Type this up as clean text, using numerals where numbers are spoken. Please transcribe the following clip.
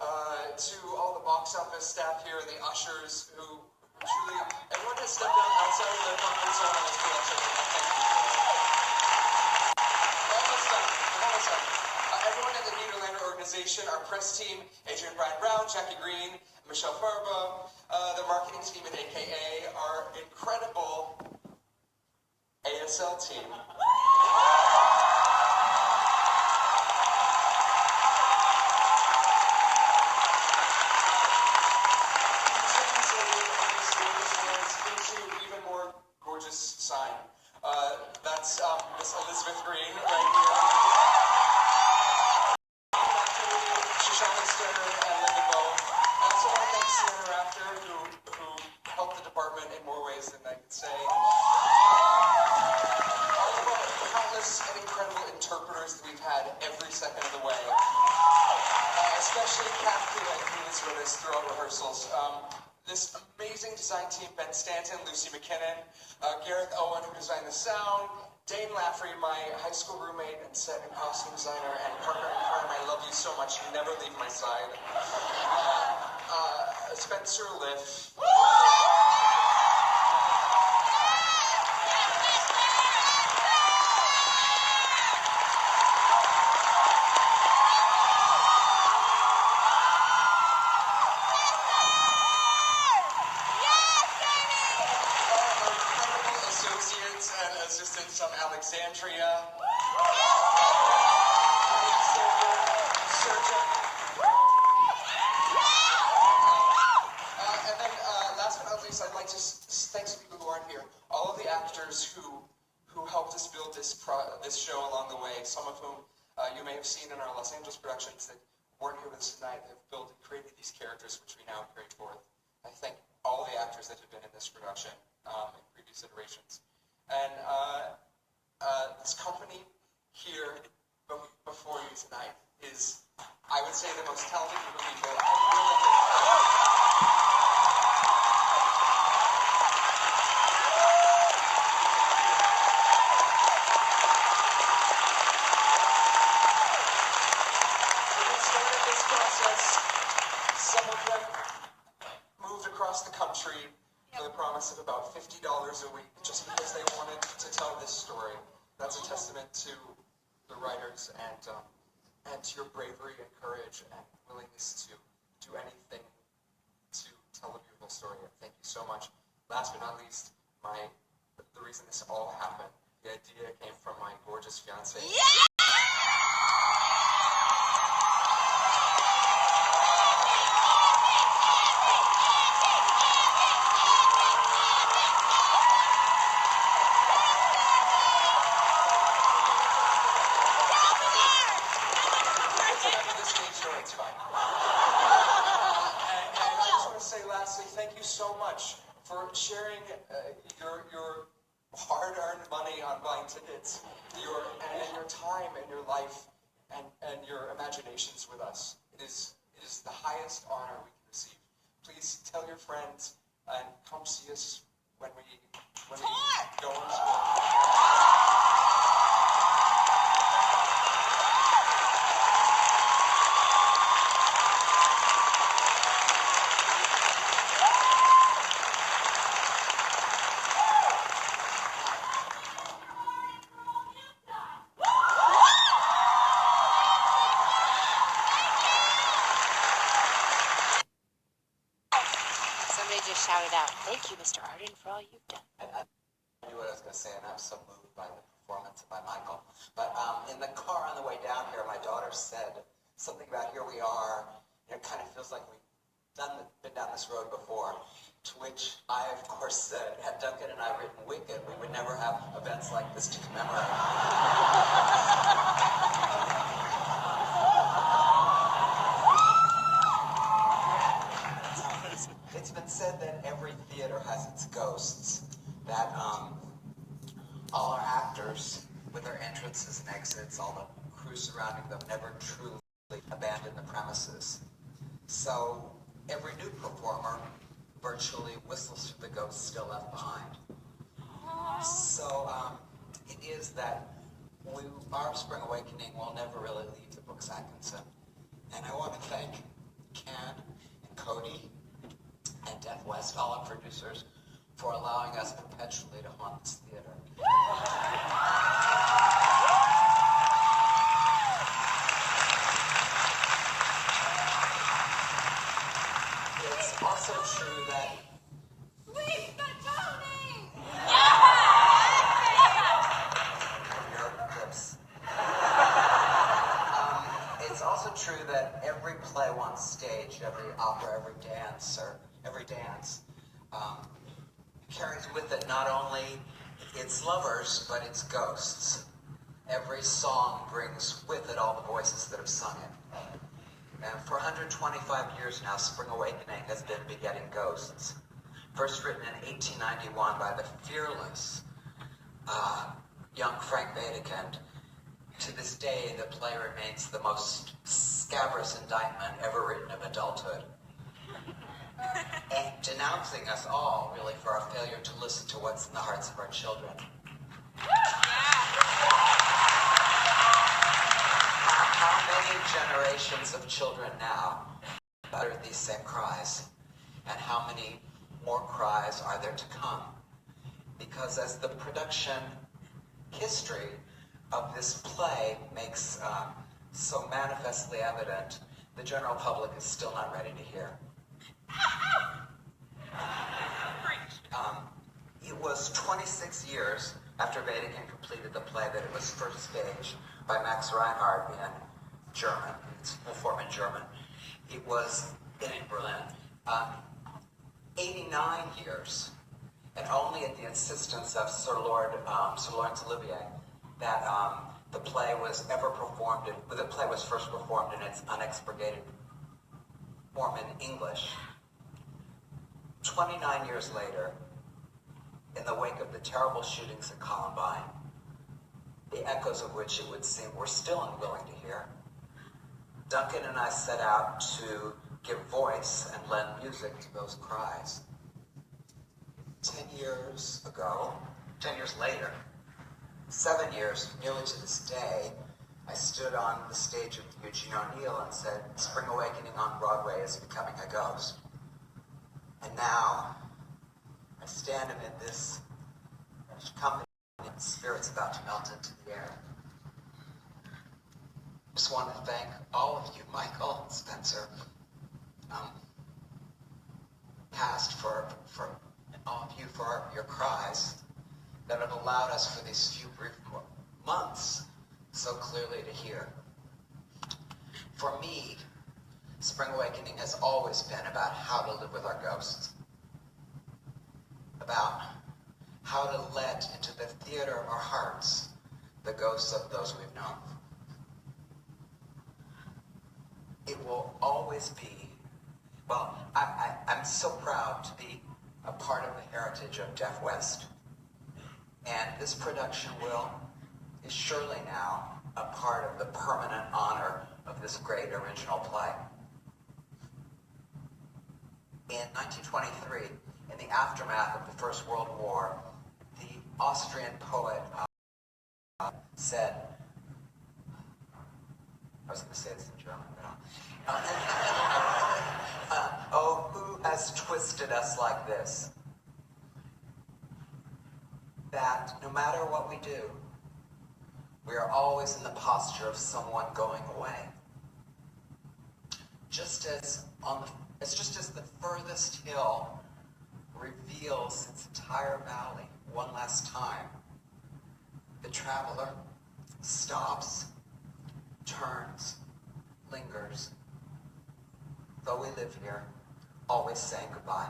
to all the box office staff here and the ushers who truly, everyone has stepped outside of their comfort zone on this production. Thank you. Almost done. Almost done. Everyone in the Nederlander organization, our press team, Adrian Brian Brown, Jackie Green, Michelle Farbo, the marketing team at AKA, our incredible ASL team. Gorgeous sign. That's Miss Elizabeth Green right here. Shoshana Stern and Linda Bow. I also want to thank Sienna Rafter, who helped the department in more ways than I could say. All of our countless and incredible interpreters that we've had every second of the way. Especially Kathy, who was with us throughout rehearsals. This amazing design team, Ben Stanton, Lucy McKinnon, Gareth Owen, who designed the sound, Dane Laffrey, my high school roommate and set and costume designer, and Parker and Karim, I love you so much, you never leave my side. Spencer Liff. Assistants from Alexandria, surgeon, and then last but not least, I'd like to thank some people who aren't here. All of the actors who helped us build this show along the way. Some of whom you may have seen in our Los Angeles productions that weren't here with us tonight. Have built and created these characters, which we now carry forth. I thank all the actors that have been in this production in previous iterations. And this company here before you tonight is, I would say, the most talented group of people I really think. When we started this process, some of them moved across the country for the promise of about $50 a week, just because they wanted to tell this story. That's a testament to the writers and to your bravery and courage and willingness to do anything to tell a beautiful story. Thank you so much. Last but not least, the reason this all happened, the idea came from my gorgeous fiance. Yeah! Thank you so much for sharing your hard-earned money on buying tickets, your time and your life and your imaginations with us. It is the highest honor we can receive. Please tell your friends and come see us when we go on tour. Just shouted out, "Thank you, Mr. Arden, for all you've done." I knew what I was going to say, and I'm so moved by the performance by Michael. But in the car on the way down here, my daughter said something about here we are. It kind of feels like we've been down this road before. To which I, of course, said, had Duncan and I written Wicked, we would never have events like this to commemorate. It's been said that every theater has its ghosts, that all our actors, with their entrances and exits, all the crew surrounding them, never truly abandon the premises. So every new performer virtually whistles through the ghosts still left behind. So it is that our Spring Awakening will never really leave the Brooks Atkinson. And I want to thank perpetually to haunt this theater. It's also true that Sweep the Tony! your lips. It's also true that every play on stage, every opera, every dance carries with it not only its lovers, but its ghosts. Every song brings with it all the voices that have sung it. And for 125 years now, Spring Awakening has been begetting ghosts. First written in 1891 by the fearless young Frank Wedekind. To this day, the play remains the most scabrous indictment ever written of adulthood. And denouncing us all, really, for our failure to listen to what's in the hearts of our children. How many generations of children now utter these same cries? And how many more cries are there to come? Because as the production history of this play makes so manifestly evident, the general public is still not ready to hear. It was 26 years after Wedekind completed the play that it was first staged by Max Reinhardt in German, its full form in German. It was in Berlin. 89 years, and only at the insistence of Sir Laurence Olivier, that the play was first performed in its unexpurgated form in English. 29 years later, in the wake of the terrible shootings at Columbine, the echoes of which it would seem we're still unwilling to hear, Duncan and I set out to give voice and lend music to those cries. 10 years ago, 10 years later, 7 years, nearly to this day, I stood on the stage of Eugene O'Neill and said, Spring Awakening on Broadway is becoming a ghost. And now, I stand amid this company and spirits about to melt into the air. Just want to thank all of you, Michael, Spencer, past for all of you for your cries that have allowed us for these few brief months so clearly to hear. For me, Spring Awakening has always been about how to live with our ghosts, about how to let into the theater of our hearts the ghosts of those we've known. It will always be, well, I'm so proud to be a part of the heritage of Deaf West. And this production is surely now a part of the permanent honor of this great original play. In 1923, in the aftermath of the First World War, the Austrian poet said, I was going to say this in German, but oh, who has twisted us like this? That no matter what we do, we are always in the posture of someone going away. Just as the furthest hill reveals its entire valley one last time, the traveler stops, turns, lingers, though we live here, always saying goodbye.